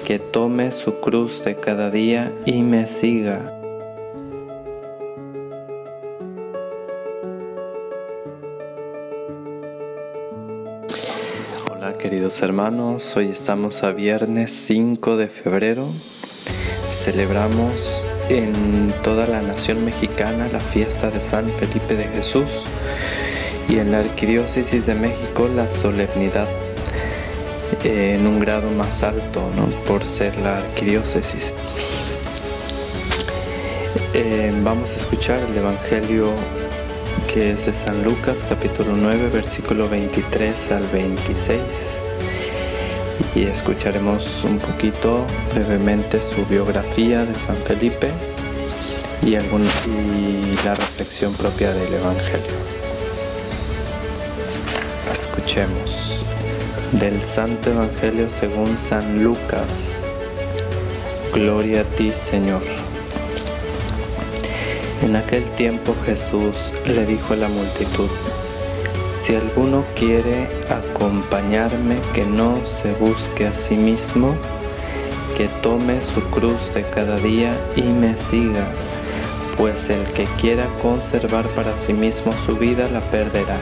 que tome su cruz de cada día y me siga. Hola queridos hermanos, hoy estamos a viernes 5 de febrero. Celebramos en toda la nación mexicana la fiesta de San Felipe de Jesús y en la Arquidiócesis de México la solemnidad en un grado más alto, ¿no? Por ser la arquidiócesis. Vamos a escuchar el Evangelio que es de San Lucas, capítulo 9, versículo 23 al 26. Y escucharemos un poquito brevemente su biografía de San Felipe y la reflexión propia del Evangelio. Escuchemos del Santo Evangelio según San Lucas. Gloria a ti, Señor. En aquel tiempo Jesús le dijo a la multitud: si alguno quiere acompañarme, que no se busque a sí mismo, que tome su cruz de cada día y me siga, pues el que quiera conservar para sí mismo su vida la perderá,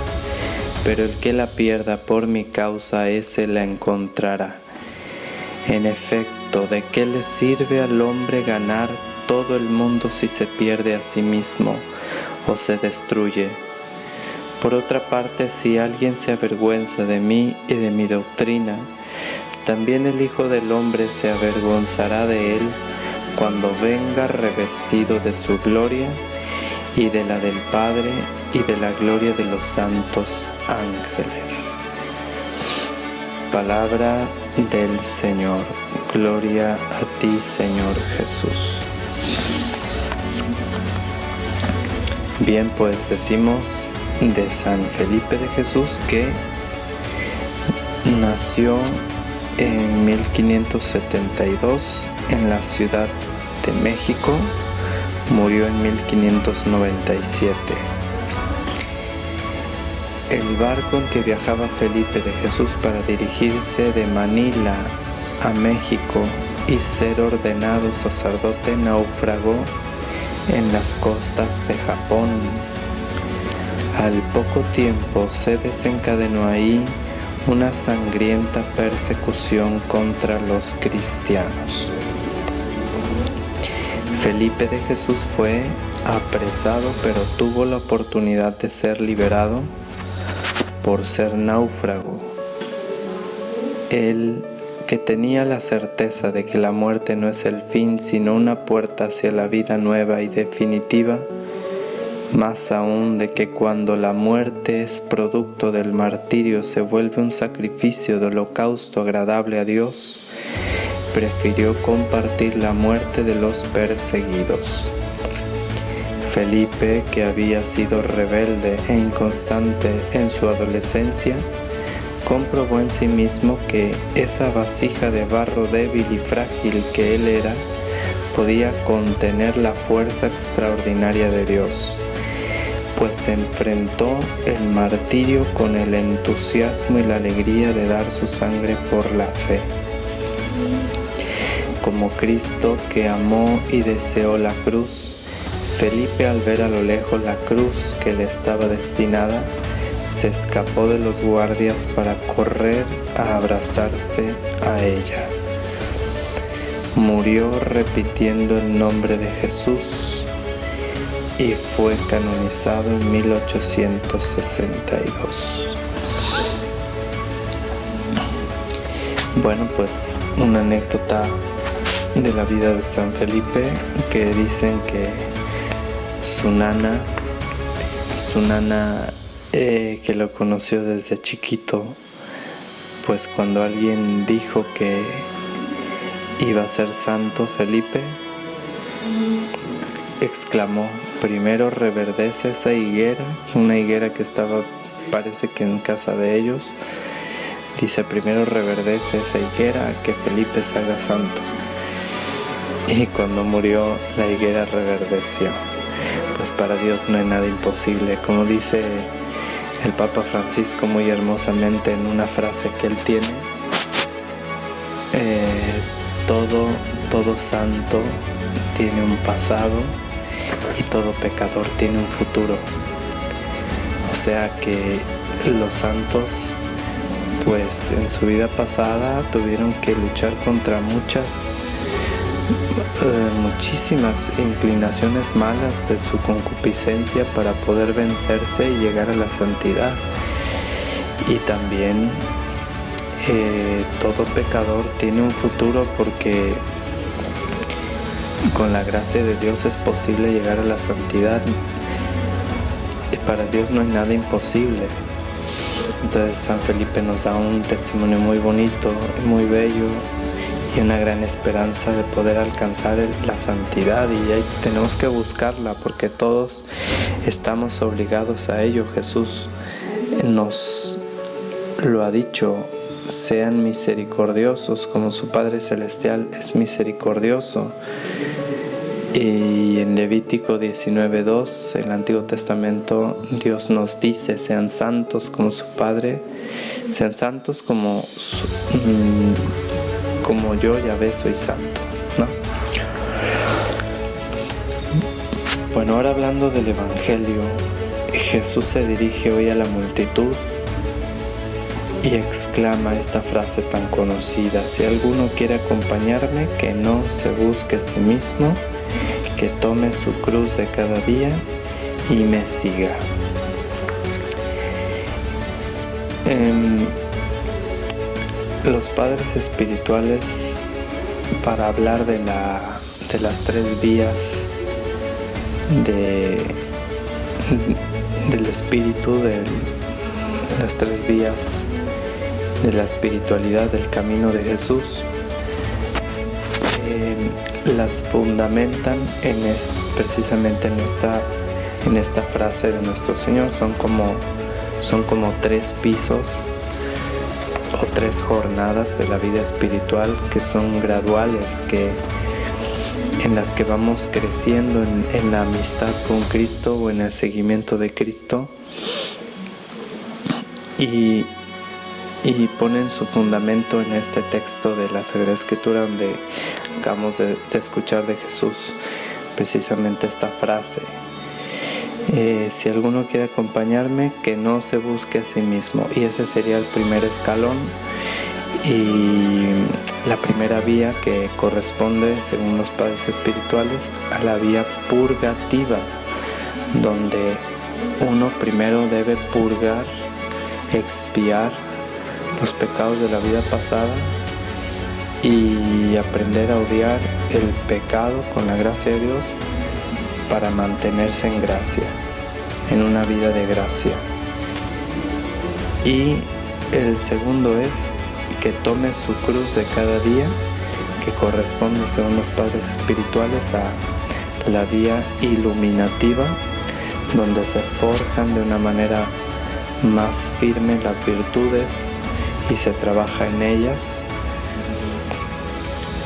pero el que la pierda por mi causa, ese la encontrará. En efecto, ¿de qué le sirve al hombre ganar todo el mundo si se pierde a sí mismo o se destruye? Por otra parte, si alguien se avergüenza de mí y de mi doctrina, también el Hijo del Hombre se avergonzará de él cuando venga revestido de su gloria y de la del Padre y de la gloria de los santos ángeles. Palabra del Señor. Gloria a ti, Señor Jesús. Bien, pues decimos de San Felipe de Jesús que nació en 1572 en la Ciudad de México, murió en 1597. El barco en que viajaba Felipe de Jesús para dirigirse de Manila a México y ser ordenado sacerdote naufragó en las costas de Japón. Al poco tiempo se desencadenó ahí una sangrienta persecución contra los cristianos. Felipe de Jesús fue apresado, pero tuvo la oportunidad de ser liberado por ser náufrago. Él, que tenía la certeza de que la muerte no es el fin, sino una puerta hacia la vida nueva y definitiva, más aún de que cuando la muerte es producto del martirio se vuelve un sacrificio de holocausto agradable a Dios, prefirió compartir la muerte de los perseguidos. Felipe, que había sido rebelde e inconstante en su adolescencia, comprobó en sí mismo que esa vasija de barro débil y frágil que él era, podía contener la fuerza extraordinaria de Dios, pues enfrentó el martirio con el entusiasmo y la alegría de dar su sangre por la fe. Como Cristo, que amó y deseó la cruz, Felipe, al ver a lo lejos la cruz que le estaba destinada, se escapó de los guardias para correr a abrazarse a ella. Murió repitiendo el nombre de Jesús y fue canonizado en 1862. Bueno, pues una anécdota de la vida de San Felipe, que dicen que su nana que lo conoció desde chiquito, pues cuando alguien dijo que iba a ser santo Felipe, exclamó: primero reverdece esa higuera, una higuera que estaba, parece que en casa de ellos. Dice: primero reverdece esa higuera a que Felipe se haga santo. Y cuando murió, la higuera reverdeció. Pues para Dios no hay nada imposible, como dice el Papa Francisco muy hermosamente en una frase que él tiene: todo santo tiene un pasado y todo pecador tiene un futuro. O sea que los santos, pues en su vida pasada tuvieron que luchar contra muchísimas inclinaciones malas de su concupiscencia para poder vencerse y llegar a la santidad. Y también todo pecador tiene un futuro, porque con la gracia de Dios es posible llegar a la santidad. Para Dios no hay nada imposible. Entonces San Felipe nos da un testimonio muy bonito, muy bello, y una gran esperanza de poder alcanzar la santidad, y ahí tenemos que buscarla porque todos estamos obligados a ello. Jesús nos lo ha dicho: sean misericordiosos como su Padre Celestial es misericordioso. Y en Levítico 19:2, el Antiguo Testamento, Dios nos dice: sean santos como su Padre, sean santos como yo, Yahvé, soy santo, ¿no? Bueno, ahora hablando del Evangelio, Jesús se dirige hoy a la multitud y exclama esta frase tan conocida: si alguno quiere acompañarme, que no se busque a sí mismo, que tome su cruz de cada día y me siga. Los padres espirituales, para hablar de las tres vías del espíritu, de las tres vías de la espiritualidad, del camino de Jesús, las fundamentan precisamente en esta frase de nuestro Señor. Son como tres pisos o tres jornadas de la vida espiritual que son graduales, en las que vamos creciendo en la amistad con Cristo o en el seguimiento de Cristo, y ponen su fundamento en este texto de la Sagrada Escritura, donde acabamos de escuchar de Jesús precisamente esta frase: si alguno quiere acompañarme, que no se busque a sí mismo. Y ese sería el primer escalón y la primera vía, que corresponde, según los padres espirituales, a la vía purgativa, donde uno primero debe purgar, expiar los pecados de la vida pasada y aprender a odiar el pecado con la gracia de Dios, para mantenerse en gracia, en una vida de gracia. Y el segundo es que tome su cruz de cada día, que corresponde, según los padres espirituales, a la vía iluminativa, donde se forjan de una manera más firme las virtudes y se trabaja en ellas.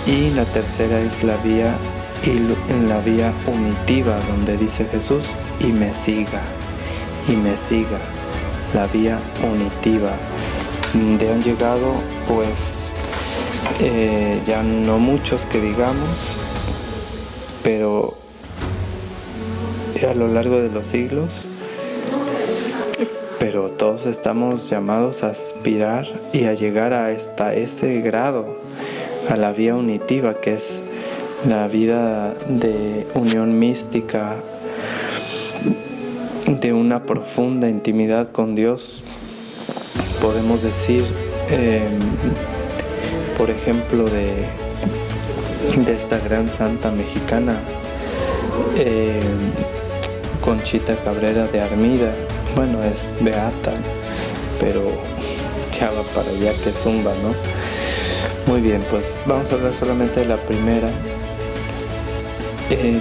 Y la tercera es en la vía unitiva, donde dice Jesús: y me siga, la vía unitiva, donde han llegado pues ya no muchos que digamos, pero a lo largo de los siglos, pero todos estamos llamados a aspirar y a llegar a ese grado, a la vía unitiva, que es la vida de unión mística, de una profunda intimidad con Dios. Podemos decir, por ejemplo, de esta gran santa mexicana, Conchita Cabrera de Armida. Bueno, es beata, pero ya va para allá que zumba, ¿no? Muy bien, pues vamos a hablar solamente de la primera.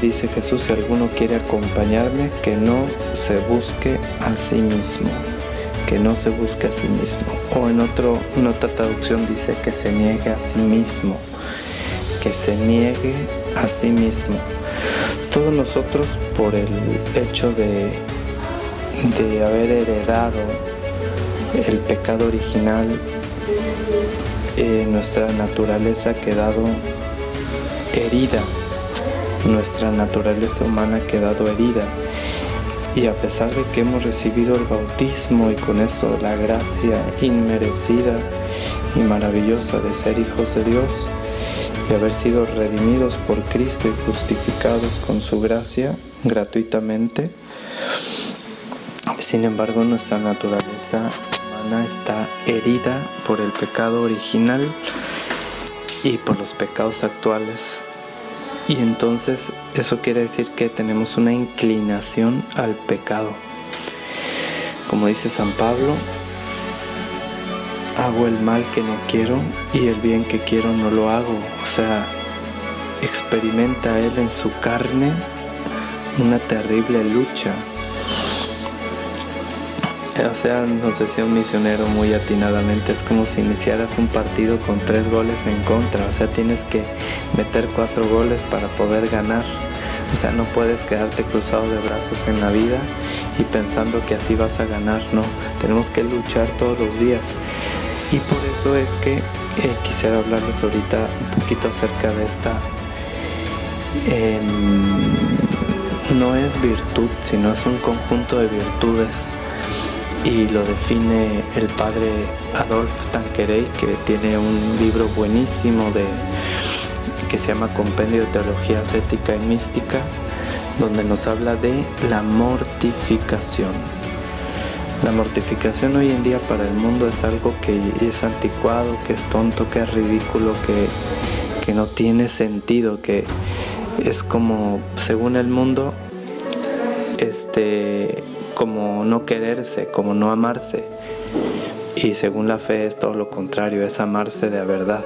Dice Jesús: si alguno quiere acompañarme, que no se busque a sí mismo, que no se busque a sí mismo. O en otra traducción dice: que se niegue a sí mismo, que se niegue a sí mismo. Todos nosotros, por el hecho de haber heredado el pecado original, nuestra naturaleza ha quedado herida. Nuestra naturaleza humana ha quedado herida. Y a pesar de que hemos recibido el bautismo y con eso la gracia inmerecida y maravillosa de ser hijos de Dios y haber sido redimidos por Cristo y justificados con su gracia gratuitamente, sin embargo nuestra naturaleza humana está herida por el pecado original y por los pecados actuales. Y entonces eso quiere decir que tenemos una inclinación al pecado. Como dice San Pablo, hago el mal que no quiero y el bien que quiero no lo hago. O sea, experimenta él en su carne una terrible lucha. O sea, nos decía un misionero muy atinadamente, es como si iniciaras un partido con 3 goles en contra. O sea, tienes que meter 4 goles para poder ganar. O sea, no puedes quedarte cruzado de brazos en la vida y pensando que así vas a ganar. No, tenemos que luchar todos los días. Y por eso es que quisiera hablarles ahorita un poquito acerca de esta... no es virtud, sino es un conjunto de virtudes. Y lo define el padre Adolphe Tanqueray, que tiene un libro buenísimo que se llama Compendio de Teología Ascética y Mística, donde nos habla de la mortificación. La mortificación hoy en día para el mundo es algo que es anticuado, que es tonto, que es ridículo, que no tiene sentido, que es como, según el mundo, como no quererse, como no amarse. Y según la fe es todo lo contrario, es amarse de verdad.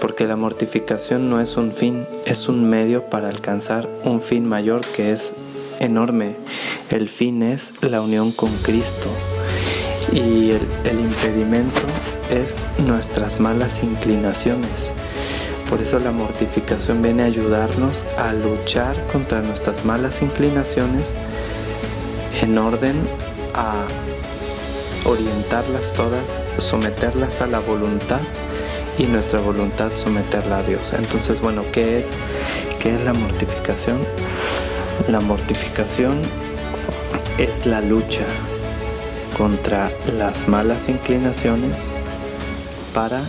Porque la mortificación no es un fin, es un medio para alcanzar un fin mayor que es enorme. El fin es la unión con Cristo. Y el impedimento es nuestras malas inclinaciones. Por eso la mortificación viene a ayudarnos a luchar contra nuestras malas inclinaciones en orden a orientarlas todas, someterlas a la voluntad y nuestra voluntad someterla a Dios. Entonces, bueno, ¿qué es la mortificación? La mortificación es la lucha contra las malas inclinaciones para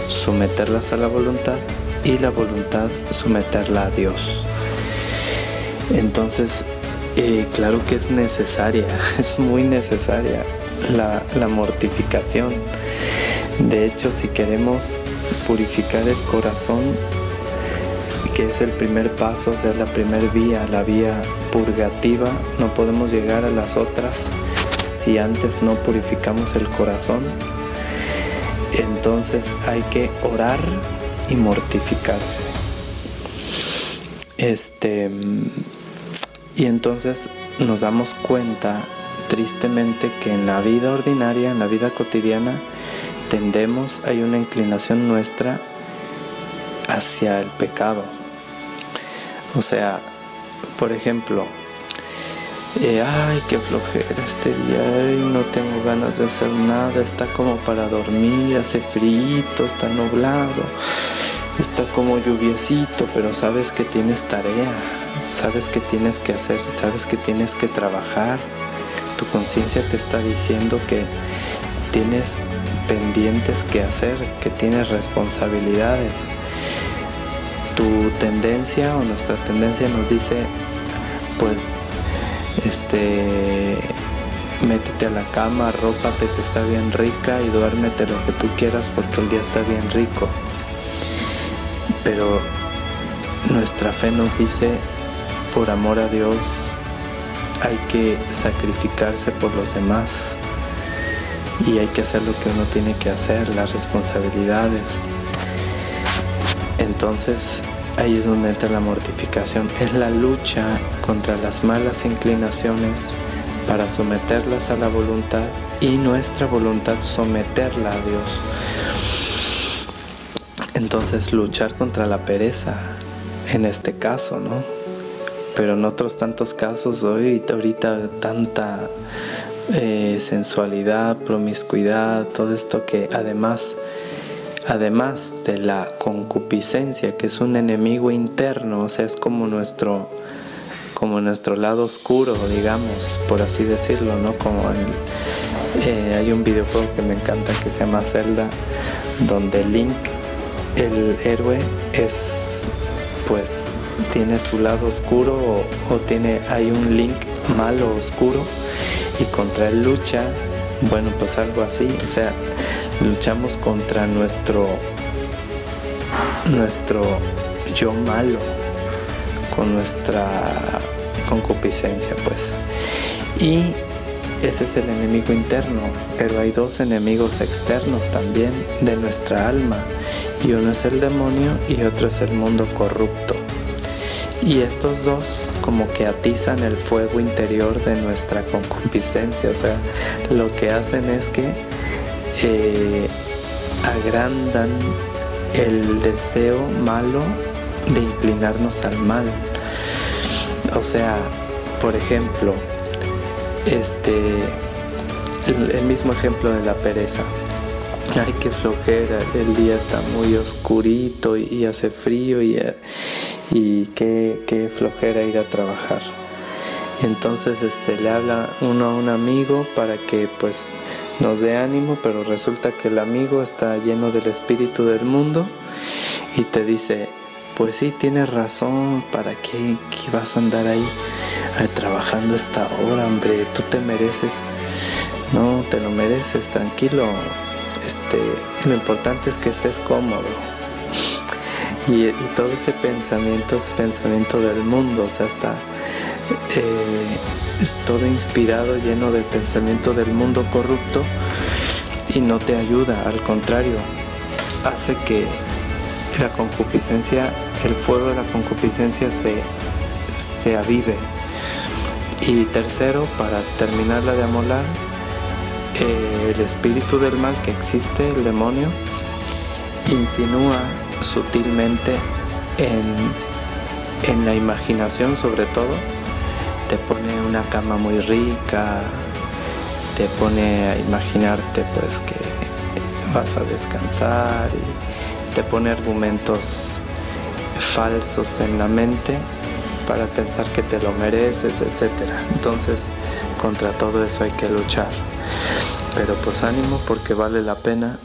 someterlas a la voluntad y la voluntad someterla a Dios. Entonces, claro que es necesaria, es muy necesaria la mortificación. De hecho, si queremos purificar el corazón, que es el primer paso, o sea, la primera vía, la vía purgativa, no podemos llegar a las otras si antes no purificamos el corazón. Entonces hay que orar y mortificarse. Y entonces nos damos cuenta tristemente que en la vida ordinaria, en la vida cotidiana, hay una inclinación nuestra hacia el pecado. O sea, por ejemplo, ay, qué flojera este día, ay, no tengo ganas de hacer nada, está como para dormir, hace frío, está nublado, está como lluviecito, pero sabes que tienes tarea, sabes que tienes que hacer, sabes que tienes que trabajar. Tu conciencia te está diciendo que tienes pendientes que hacer, que tienes responsabilidades. Tu tendencia o nuestra tendencia nos dice, pues, métete a la cama, arrópate que está bien rica y duérmete lo que tú quieras porque el día está bien rico. Pero nuestra fe nos dice, por amor a Dios, hay que sacrificarse por los demás y hay que hacer lo que uno tiene que hacer, las responsabilidades. Entonces ahí es donde entra la mortificación, es la lucha contra las malas inclinaciones para someterlas a la voluntad y nuestra voluntad someterla a Dios. Entonces luchar contra la pereza en este caso, ¿no? Pero en otros tantos casos ahorita tanta sensualidad, promiscuidad, todo esto que además además de la concupiscencia, que es un enemigo interno, o sea, es como nuestro lado oscuro, digamos, por así decirlo, ¿no? Hay un videojuego que me encanta que se llama Zelda, donde Link, el héroe, tiene su lado oscuro hay un Link malo, oscuro, y contra él lucha, bueno, pues algo así, o sea, luchamos contra nuestro yo malo, con nuestra concupiscencia, pues. Y ese es el enemigo interno, pero hay dos enemigos externos también de nuestra alma, y uno es el demonio y otro es el mundo corrupto. Y estos dos como que atizan el fuego interior de nuestra concupiscencia, o sea, lo que hacen es que agrandan el deseo malo de inclinarnos al mal. O sea, por ejemplo, el mismo ejemplo de la pereza. Ay, qué flojera, el día está muy oscurito y hace frío y qué flojera ir a trabajar. Entonces le habla uno a un amigo para que pues nos dé ánimo, pero resulta que el amigo está lleno del espíritu del mundo y te dice, pues sí, tienes razón, ¿para qué vas a andar ahí trabajando esta hora, hombre? Tú te mereces, no, te lo mereces, tranquilo, lo importante es que estés cómodo. Y todo ese pensamiento es pensamiento del mundo, o sea, es todo inspirado, lleno de pensamiento del mundo corrupto, y no te ayuda, al contrario, hace que la concupiscencia, el fuego de la concupiscencia se avive. Y tercero, para terminarla de amolar, el espíritu del mal que existe, el demonio, insinúa sutilmente en la imaginación, sobre todo, te pone una cama muy rica, te pone a imaginarte pues que vas a descansar y te pone argumentos falsos en la mente para pensar que te lo mereces, etc. Entonces, contra todo eso hay que luchar. Pero pues ánimo, porque vale la pena,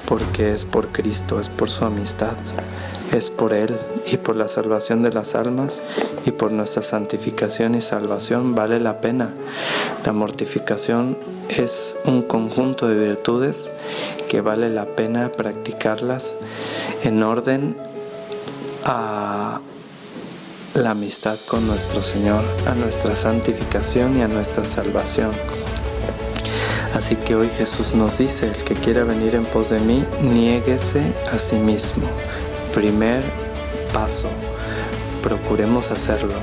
porque es por Cristo, es por su amistad, es por Él y por la salvación de las almas y por nuestra santificación y salvación vale la pena. La mortificación es un conjunto de virtudes que vale la pena practicarlas en orden a la amistad con nuestro Señor, a nuestra santificación y a nuestra salvación. Así que hoy Jesús nos dice, el que quiera venir en pos de mí, niéguese a sí mismo. Primer paso, procuremos hacerlo,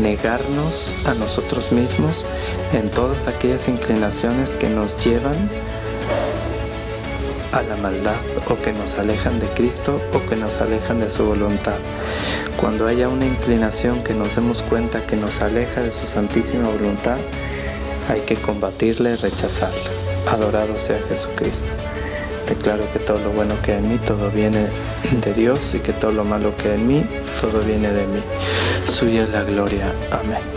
negarnos a nosotros mismos en todas aquellas inclinaciones que nos llevan a la maldad o que nos alejan de Cristo o que nos alejan de su voluntad. Cuando haya una inclinación que nos demos cuenta que nos aleja de su santísima voluntad, hay que combatirla y rechazarla. Adorado sea Jesucristo. Declaro que todo lo bueno que hay en mí, todo viene de Dios, y que todo lo malo que hay en mí, todo viene de mí. Suya es la gloria. Amén.